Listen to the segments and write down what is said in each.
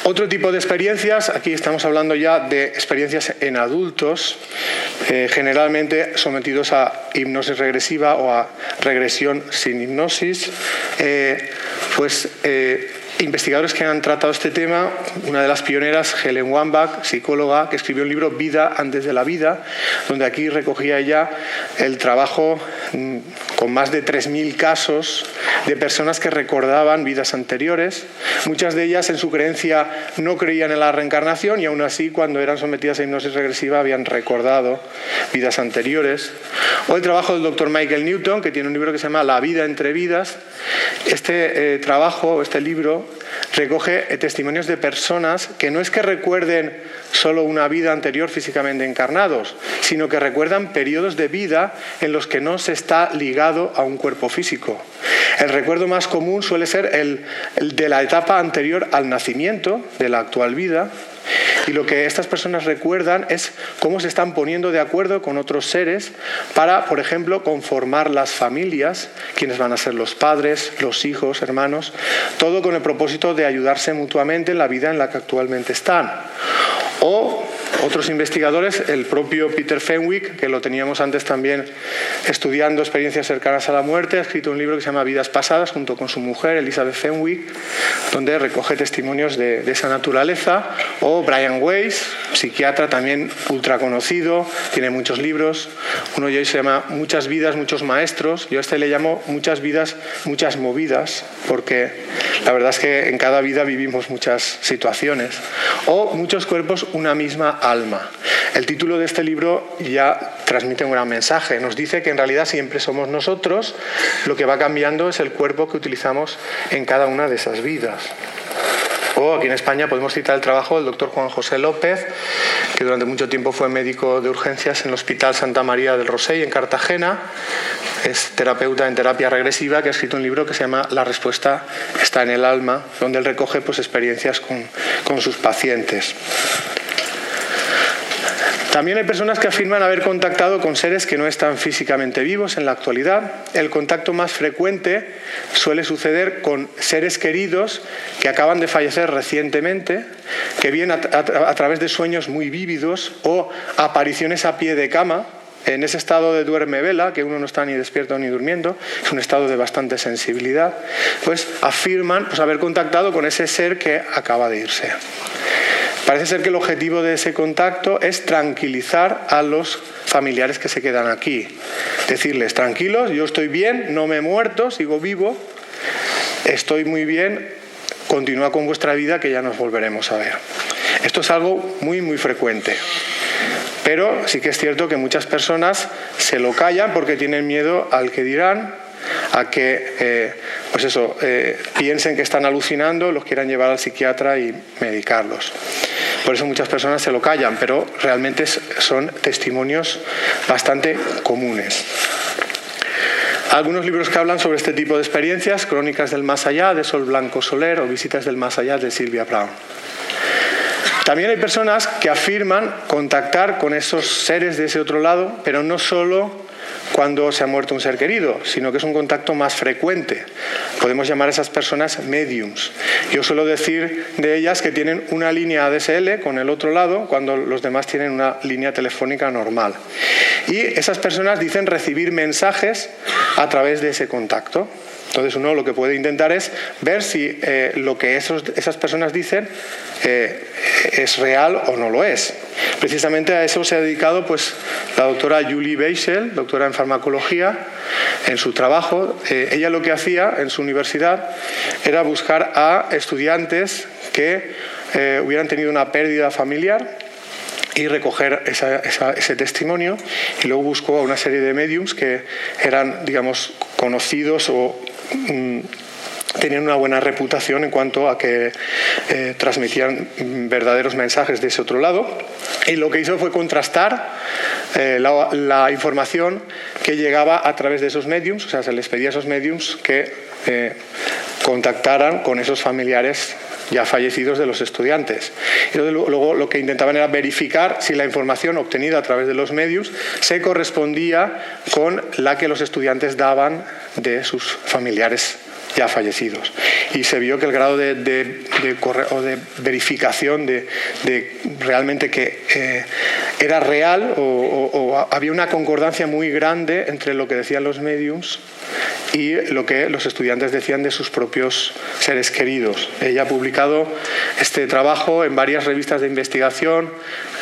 Otro tipo de experiencias, aquí estamos hablando ya de experiencias en adultos, generalmente sometidos a hipnosis regresiva o a regresión sin hipnosis, investigadores que han tratado este tema, una de las pioneras, Helen Wambach, psicóloga, que escribió un libro, Vida antes de la vida, donde aquí recogía ella el trabajo con más de 3.000 casos de personas que recordaban vidas anteriores. Muchas de ellas, en su creencia, no creían en la reencarnación y aún así, cuando eran sometidas a hipnosis regresiva, habían recordado vidas anteriores. O el trabajo del Dr. Michael Newton, que tiene un libro que se llama La vida entre vidas. Este libro, recoge testimonios de personas que no es que recuerden solo una vida anterior físicamente encarnados, sino que recuerdan periodos de vida en los que no se está ligado a un cuerpo físico. El recuerdo más común suele ser el de la etapa anterior al nacimiento de la actual vida. Y lo que estas personas recuerdan es cómo se están poniendo de acuerdo con otros seres para, por ejemplo, conformar las familias, quienes van a ser los padres, los hijos, hermanos, todo con el propósito de ayudarse mutuamente en la vida en la que actualmente están. O otros investigadores, el propio Peter Fenwick, que lo teníamos antes también estudiando experiencias cercanas a la muerte, ha escrito un libro que se llama Vidas pasadas, junto con su mujer, Elizabeth Fenwick, donde recoge testimonios de esa naturaleza. O Brian Weiss, psiquiatra también ultra conocido, tiene muchos libros. Uno de ellos se llama Muchas vidas, muchos maestros. Yo a este le llamo Muchas vidas, muchas movidas, porque la verdad es que en cada vida vivimos muchas situaciones. O Muchos cuerpos, una misma alma. El título de este libro ya transmite un gran mensaje. Nos dice que en realidad siempre somos nosotros, lo que va cambiando es el cuerpo que utilizamos en cada una de esas vidas. O aquí en España podemos citar el trabajo del doctor Juan José López, que durante mucho tiempo fue médico de urgencias en el Hospital Santa María del Rosell en Cartagena. Es terapeuta en terapia regresiva, que ha escrito un libro que se llama La respuesta está en el alma, donde él recoge experiencias con sus pacientes. También hay personas que afirman haber contactado con seres que no están físicamente vivos en la actualidad. El contacto más frecuente suele suceder con seres queridos que acaban de fallecer recientemente, que vienen a través de sueños muy vívidos o apariciones a pie de cama, en ese estado de duerme-vela, que uno no está ni despierto ni durmiendo, es un estado de bastante sensibilidad, pues afirman haber contactado con ese ser que acaba de irse. Parece ser que el objetivo de ese contacto es tranquilizar a los familiares que se quedan aquí. Decirles, tranquilos, yo estoy bien, no me he muerto, sigo vivo, estoy muy bien, continúa con vuestra vida que ya nos volveremos a ver. Esto es algo muy, muy frecuente. Pero sí que es cierto que muchas personas se lo callan porque tienen miedo al que dirán, a que piensen que están alucinando, los quieran llevar al psiquiatra y medicarlos. Por eso muchas personas se lo callan, pero realmente son testimonios bastante comunes. Algunos libros que hablan sobre este tipo de experiencias, Crónicas del Más Allá, de Sol Blanco Soler, o Visitas del Más Allá, de Sylvia Browne. También hay personas que afirman contactar con esos seres de ese otro lado, pero no solo cuando se ha muerto un ser querido, sino que es un contacto más frecuente. Podemos llamar a esas personas mediums. Yo suelo decir de ellas que tienen una línea ADSL con el otro lado, cuando los demás tienen una línea telefónica normal. Y esas personas dicen recibir mensajes a través de ese contacto. Entonces uno lo que puede intentar es ver si lo que esas personas dicen es real o no lo es. Precisamente a eso se ha dedicado la doctora Julie Beisel, doctora en farmacología, en su trabajo. Ella lo que hacía en su universidad era buscar a estudiantes que hubieran tenido una pérdida familiar y recoger ese testimonio, y luego buscó a una serie de mediums que eran, digamos, conocidos o tenían una buena reputación en cuanto a que transmitían verdaderos mensajes de ese otro lado, y lo que hizo fue contrastar la información que llegaba a través de esos mediums, o sea, se les pedía a esos mediums que contactaran con esos familiares ya fallecidos de los estudiantes. Y luego lo que intentaban era verificar si la información obtenida a través de los mediums se correspondía con la que los estudiantes daban de sus familiares ya fallecidos. Y se vio que el grado de verificación de realmente que era real o había una concordancia muy grande entre lo que decían los médiums y lo que los estudiantes decían de sus propios seres queridos. Ella ha publicado este trabajo en varias revistas de investigación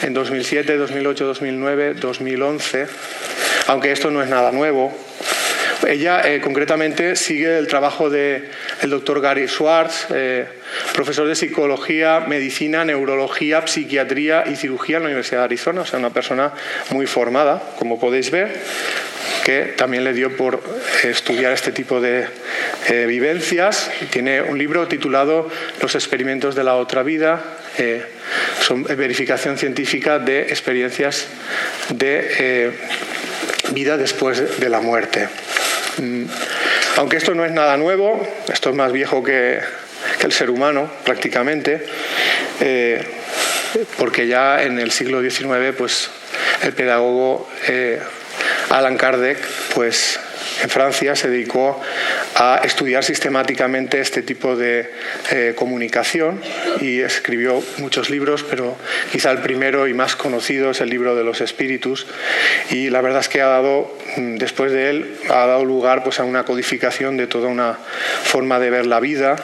en 2007, 2008, 2009, 2011, aunque esto no es nada nuevo. Ella concretamente sigue el trabajo del doctor Gary Schwartz, profesor de psicología, medicina, neurología, psiquiatría y cirugía en la Universidad de Arizona, o sea, una persona muy formada, como podéis ver, que también le dio por estudiar este tipo de vivencias. Tiene un libro titulado Los experimentos de la otra vida, son verificación científica de experiencias de vida después de la muerte. Aunque esto no es nada nuevo, esto es más viejo que el ser humano prácticamente, porque ya en el siglo XIX pues, el pedagogo Allan Kardec pues, en Francia se dedicó a estudiar sistemáticamente este tipo de comunicación y escribió muchos libros, pero quizá el primero y más conocido es el libro de los espíritus, y la verdad es que después de él ha dado lugar pues, a una codificación de toda una forma de ver la vida.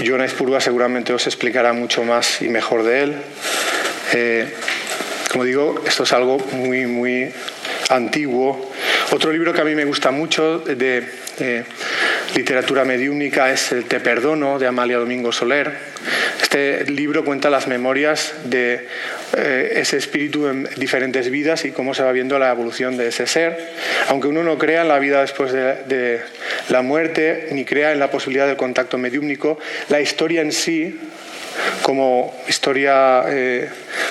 John Spurga seguramente os explicará mucho más y mejor de él. Como digo, esto es algo muy, muy antiguo. Otro libro que a mí me gusta mucho de literatura mediúnica es el Te perdono, de Amalia Domingo Soler. Este libro cuenta las memorias de ese espíritu en diferentes vidas y cómo se va viendo la evolución de ese ser. Aunque uno no crea en la vida después de la muerte, ni crea en la posibilidad del contacto mediúmnico, la historia en sí, como historia,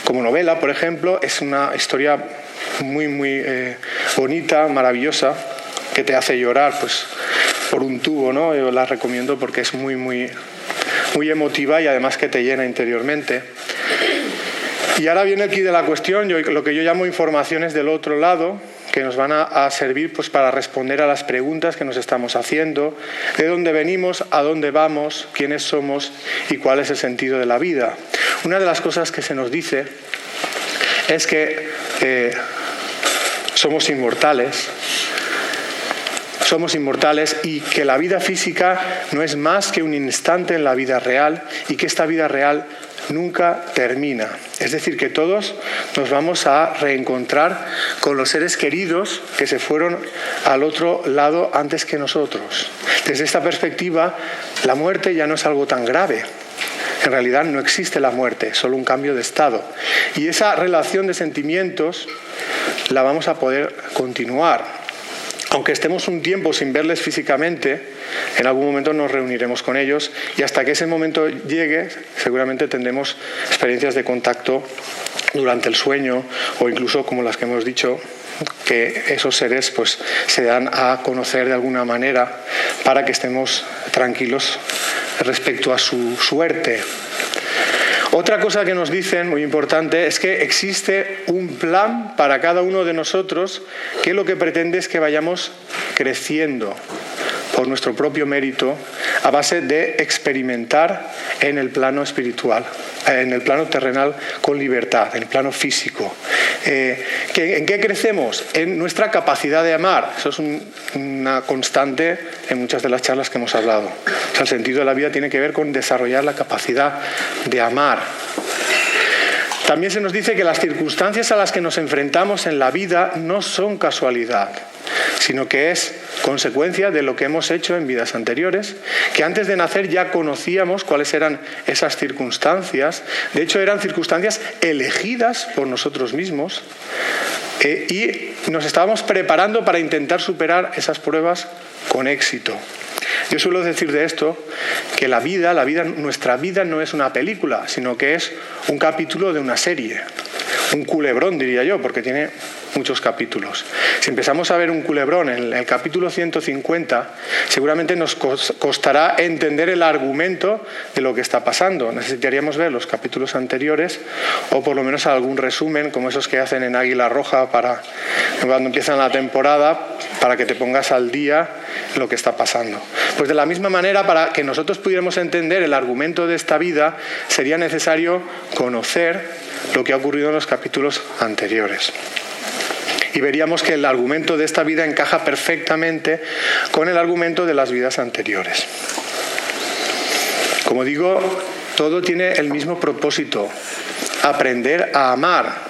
como novela, por ejemplo, es una historia muy, muy bonita, maravillosa, que te hace llorar pues, por un tubo, ¿no? Yo la recomiendo porque es muy, muy, muy emotiva y además que te llena interiormente. Y ahora viene aquí de la cuestión, lo que yo llamo informaciones del otro lado, que nos van a servir pues, para responder a las preguntas que nos estamos haciendo, de dónde venimos, a dónde vamos, quiénes somos y cuál es el sentido de la vida. Una de las cosas que se nos dice es que somos inmortales y que la vida física no es más que un instante en la vida real y que esta vida real nunca termina. Es decir, que todos nos vamos a reencontrar con los seres queridos que se fueron al otro lado antes que nosotros. Desde esta perspectiva, la muerte ya no es algo tan grave. En realidad no existe la muerte, solo un cambio de estado. Y esa relación de sentimientos la vamos a poder continuar. Aunque estemos un tiempo sin verles físicamente, en algún momento nos reuniremos con ellos y hasta que ese momento llegue, seguramente tendremos experiencias de contacto durante el sueño o incluso, como las que hemos dicho, que esos seres pues, se dan a conocer de alguna manera para que estemos tranquilos respecto a su suerte. Otra cosa que nos dicen, muy importante, es que existe un plan para cada uno de nosotros que lo que pretende es que vayamos creciendo por nuestro propio mérito a base de experimentar en el plano espiritual, en el plano terrenal con libertad, en el plano físico. ¿En qué crecemos? En nuestra capacidad de amar. Eso es una constante en muchas de las charlas que hemos hablado. O sea, el sentido de la vida tiene que ver con desarrollar la capacidad de amar. También se nos dice que las circunstancias a las que nos enfrentamos en la vida no son casualidad, sino que es consecuencia de lo que hemos hecho en vidas anteriores, que antes de nacer ya conocíamos cuáles eran esas circunstancias. De hecho, eran circunstancias elegidas por nosotros mismos y nos estábamos preparando para intentar superar esas pruebas con éxito. Yo suelo decir de esto que nuestra vida no es una película, sino que es un capítulo de una serie, un culebrón diría yo, porque tiene muchos capítulos. Si empezamos a ver un culebrón en el capítulo 150, seguramente nos costará entender el argumento de lo que está pasando. Necesitaríamos ver los capítulos anteriores o por lo menos algún resumen, como esos que hacen en Águila Roja para cuando empiezan la temporada, para que te pongas al día lo que está pasando. Pues de la misma manera, para que nosotros pudiéramos entender el argumento de esta vida, sería necesario conocer lo que ha ocurrido en los capítulos anteriores. Y veríamos que el argumento de esta vida encaja perfectamente con el argumento de las vidas anteriores. Como digo, todo tiene el mismo propósito: aprender a amar